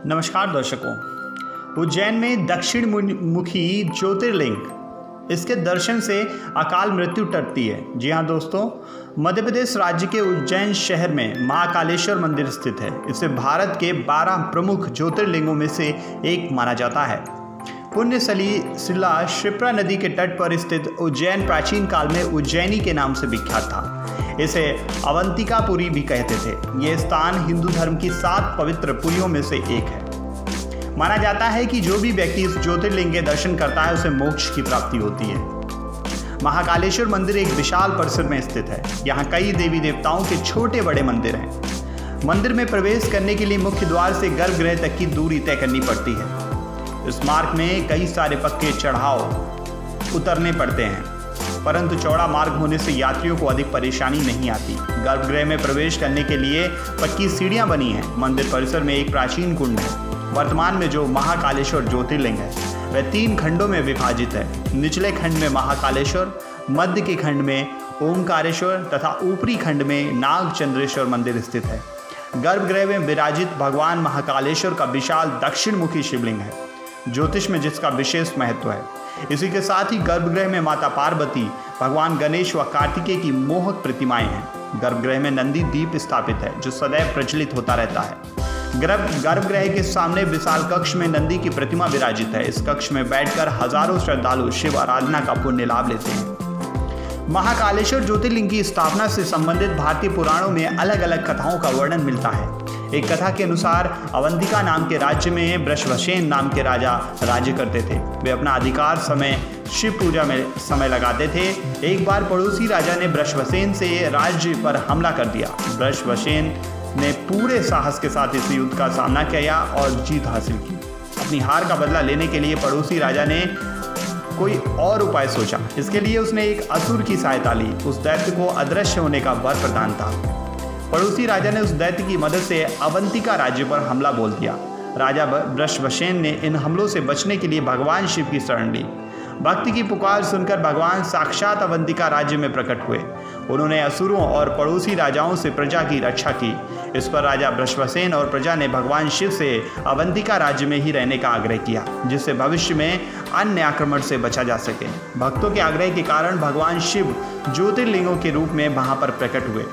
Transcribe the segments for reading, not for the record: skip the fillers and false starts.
नमस्कार दर्शकों। उज्जैन में दक्षिण मुखी ज्योतिर्लिंग, इसके दर्शन से अकाल मृत्यु टलती है। जी हाँ दोस्तों, मध्य प्रदेश राज्य के उज्जैन शहर में महाकालेश्वर मंदिर स्थित है। इसे भारत के 12 प्रमुख ज्योतिर्लिंगों में से एक माना जाता है। पुण्यशिला क्षिप्रा नदी के तट पर स्थित उज्जैन प्राचीन काल में उज्जैनी के नाम से विख्यात था। इसे अवंतिकापुरी भी कहते थे। यह स्थान हिंदू धर्म की 7 पवित्र पुरियों में से एक है। माना जाता है कि जो भी व्यक्ति इस ज्योतिर्लिंग के दर्शन करता है उसे मोक्ष की प्राप्ति होती है। महाकालेश्वर मंदिर एक विशाल परिसर में स्थित है। यहाँ कई देवी देवताओं के छोटे बड़े मंदिर हैं। मंदिर में प्रवेश करने के लिए मुख्य द्वार से गर्भगृह तक की दूरी तय करनी पड़ती है। इस मार्ग में कई सारे पक्के चढ़ाव उतरने पड़ते हैं, परंतु चौड़ा मार्ग होने से यात्रियों को अधिक परेशानी नहीं आती। गर्भगृह में प्रवेश करने के लिए पक्की सीढ़ियां बनी हैं। मंदिर परिसर में एक प्राचीन कुंड है। वर्तमान में जो महाकालेश्वर ज्योतिर्लिंग है वह 3 खंडों में विभाजित है। निचले खंड में महाकालेश्वर, मध्य के खंड में ओमकारेश्वर तथा ऊपरी खंड में नागचंद्रेश्वर मंदिर स्थित है। गर्भगृह में विराजित भगवान महाकालेश्वर का विशाल दक्षिण मुखी शिवलिंग है, ज्योतिष में जिसका विशेष महत्व है। इसी के साथ ही गर्भगृह में माता पार्वती, भगवान गणेश व कार्तिकेय की मोहक प्रतिमाएं हैं। गर्भगृह में नंदी दीप स्थापित है जो सदैव प्रज्वलित होता रहता है। गर्भगृह के सामने विशाल कक्ष में नंदी की प्रतिमा विराजित है। इस कक्ष में बैठकर हजारों श्रद्धालु शिव आराधना का पुण्य लाभ लेते हैं। महाकालेश्वर ज्योतिर्लिंग की स्थापना से संबंधित भारतीय पुराणों में अलग अलग कथाओं का वर्णन मिलता है। एक कथा के अनुसार अवंतिका नाम के राज्य में वृषभसेन नाम के राजा राज्य करते थे। वे अपना अधिकार समय शिव पूजा में समय लगाते थे। एक बार पड़ोसी राजा ने वृषभसेन से राज्य पर हमला कर दिया। वृषभसेन ने पूरे साहस के साथ इस युद्ध का सामना किया और जीत हासिल की। अपनी हार का बदला लेने के लिए पड़ोसी राजा ने कोई और उपाय सोचा। इसके लिए उसने एक असुर की सहायता ली। उस दैत्य को अदृश्य होने का वर प्रदान था। पड़ोसी राजा ने उस दैत्य की मदद से अवंतिका राज्य पर हमला बोल दिया। राजा वृषभसेन ने इन हमलों से बचने के लिए भगवान शिव की शरण ली। भक्ति की पुकार सुनकर भगवान साक्षात अवंतिका राज्य में प्रकट हुए। उन्होंने असुरों और पड़ोसी राजाओं से प्रजा की रक्षा की। इस पर राजा वृषभसेन और प्रजा ने भगवान शिव से अवंतिका राज्य में ही रहने का आग्रह किया, जिससे भविष्य में अन्य आक्रमण से बचा जा सके। भक्तों के आग्रह के कारण भगवान शिव ज्योतिर्लिंगों के रूप में वहां पर प्रकट हुए।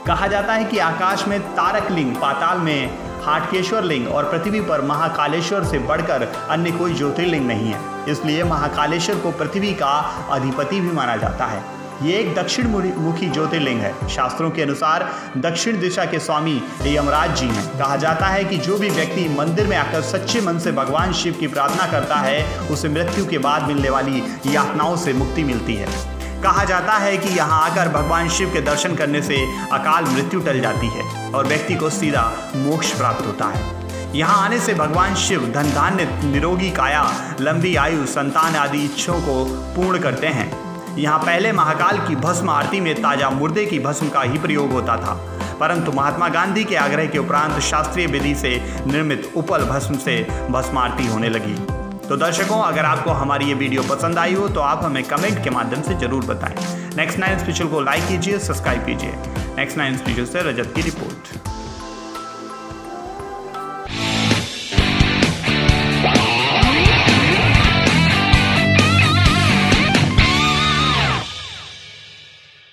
कहा जाता है कि आकाश में तारक लिंग, पाताल में हाटकेश्वर लिंग और पृथ्वी पर महाकालेश्वर से बढ़कर अन्य कोई ज्योतिर्लिंग नहीं है। इसलिए महाकालेश्वर को पृथ्वी का अधिपति भी माना जाता है। ये एक दक्षिण मुखी ज्योतिर्लिंग है। शास्त्रों के अनुसार दक्षिण दिशा के स्वामी यमराज जी हैं। कहा जाता है कि जो भी व्यक्ति मंदिर में आकर सच्चे मन से भगवान शिव की प्रार्थना करता है उसे मृत्यु के बाद मिलने वाली यातनाओं से मुक्ति मिलती है। कहा जाता है कि यहाँ आकर भगवान शिव के दर्शन करने से अकाल मृत्यु टल जाती है और व्यक्ति को सीधा मोक्ष प्राप्त होता है। यहाँ आने से भगवान शिव धन धान्य, निरोगी काया, लंबी आयु, संतान आदि इच्छाओं को पूर्ण करते हैं। यहाँ पहले महाकाल की भस्म आरती में ताजा मुर्दे की भस्म का ही प्रयोग होता था, परंतु महात्मा गांधी के आग्रह के उपरांत शास्त्रीय विधि से निर्मित उपल भस्म से भस्म आरती होने लगी। तो दर्शकों, अगर आपको हमारी ये वीडियो पसंद आई हो तो आप हमें कमेंट के माध्यम से जरूर बताएं। नेक्स्ट 9 स्पेशल को लाइक कीजिए, सब्सक्राइब कीजिए। नेक्स्ट 9 स्पेशल से रजत की रिपोर्ट।